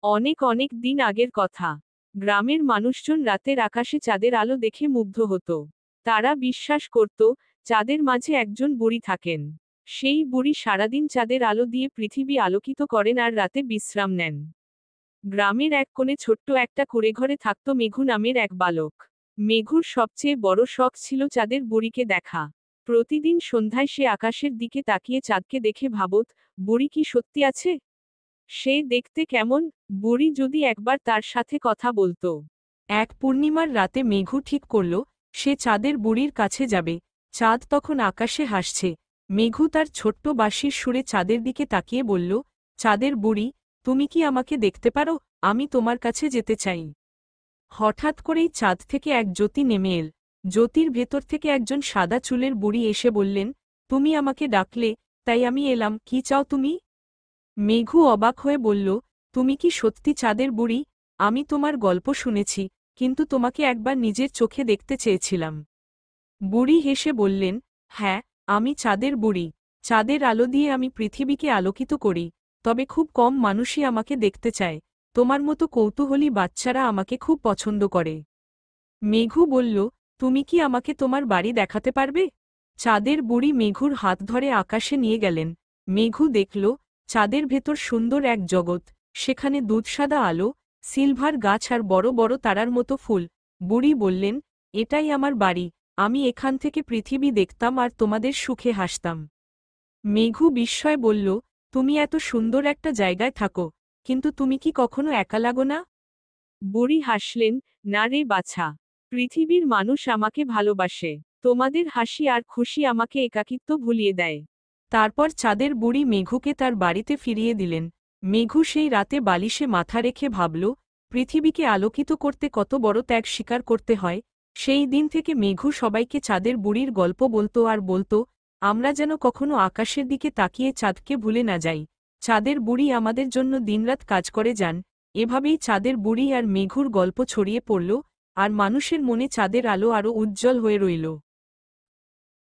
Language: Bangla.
অনেক অনেক দিন আগের কথা। গ্রামের মানুষজন রাতের আকাশে চাঁদের আলো দেখে মুগ্ধ হতো। তারা বিশ্বাস করত, চাঁদের মাঝে একজন বুড়ি থাকেন। সেই বুড়ি সারাদিন চাঁদের আলো দিয়ে পৃথিবী আলোকিত করেন আর রাতে বিশ্রাম নেন। গ্রামের এক কোণে ছোট্ট একটা কুঁড়েঘরে থাকত মেঘু নামের এক বালক। মেঘুর সবচেয়ে বড় শখ ছিল চাঁদের বুড়িকে দেখা। প্রতিদিন সন্ধ্যায় সে আকাশের দিকে তাকিয়ে চাঁদকে দেখে ভাবত, বুড়ি কি সত্যি আছে? সে দেখতে কেমন? বুড়ি যদি একবার তার সাথে কথা বলতো। এক পূর্ণিমার রাতে মেঘু ঠিক করল, সে চাঁদের বুড়ির কাছে যাবে। চাঁদ তখন আকাশে হাসছে। মেঘু তার ছোট্ট বাঁশির সুরে চাঁদের দিকে তাকিয়ে বলল, চাঁদের বুড়ি, তুমি কি আমাকে দেখতে পারো? আমি তোমার কাছে যেতে চাই। হঠাৎ করেই চাঁদ থেকে এক জ্যোতি নেমে এল। জ্যোতির ভেতর থেকে একজন সাদা চুলের বুড়ি এসে বললেন, তুমি আমাকে ডাকলে, তাই আমি এলাম। কি চাও তুমি? মেঘু অবাক হয়ে বলল, তুমি কি সত্যি চাঁদের বুড়ি? আমি তোমার গল্প শুনেছি, কিন্তু তোমাকে একবার নিজের চোখে দেখতে চেয়েছিলাম। বুড়ি হেসে বললেন, হ্যাঁ, আমি চাঁদের বুড়ি। চাঁদের আলো দিয়ে আমি পৃথিবীকে আলোকিত করি, তবে খুব কম মানুষই আমাকে দেখতে চায়। তোমার মতো কৌতূহলী বাচ্চারা আমাকে খুব পছন্দ করে। মেঘু বলল, তুমি কি আমাকে তোমার বাড়ি দেখাতে পারবে? চাঁদের বুড়ি মেঘুর হাত ধরে আকাশে নিয়ে গেলেন। মেঘু দেখল, চাঁদের ভেতর সুন্দর এক জগৎ। সেখানে দুধসাদা আলো, সিলভার গাছ আর বড় বড় তারার মতো ফুল। বুড়ি বললেন, এটাই আমার বাড়ি। আমি এখান থেকে পৃথিবী দেখতাম আর তোমাদের সুখে হাসতাম। মেঘু বিস্ময়ে বলল, তুমি এত সুন্দর একটা জায়গায় থাকো, কিন্তু তুমি কি কখনো একা লাগো না? বুড়ি হাসলেন, না রে বাছা। পৃথিবীর মানুষ আমাকে ভালোবাসে। তোমাদের হাসি আর খুশি আমাকে একাকিত্ব ভুলিয়ে দেয়। তারপর চাঁদের বুড়ি মেঘুকে তার বাড়িতে ফিরিয়ে দিলেন। মেঘু সেই রাতে বালিশে মাথা রেখে ভাবল, পৃথিবীকে আলোকিত করতে কত বড় ত্যাগ স্বীকার করতে হয়। সেই দিন থেকে মেঘু সবাইকে চাঁদের বুড়ির গল্প বলতো আর বলতো, আমরা যেন কখনো আকাশের দিকে তাকিয়ে চাঁদকে ভুলে না যাই। চাঁদের বুড়ি আমাদের জন্য দিনরাত কাজ করে যান। এভাবেই চাঁদের বুড়ি আর মেঘুর গল্প ছড়িয়ে পড়ল, আর মানুষের মনে চাঁদের আলো আরও উজ্জ্বল হয়ে রইল।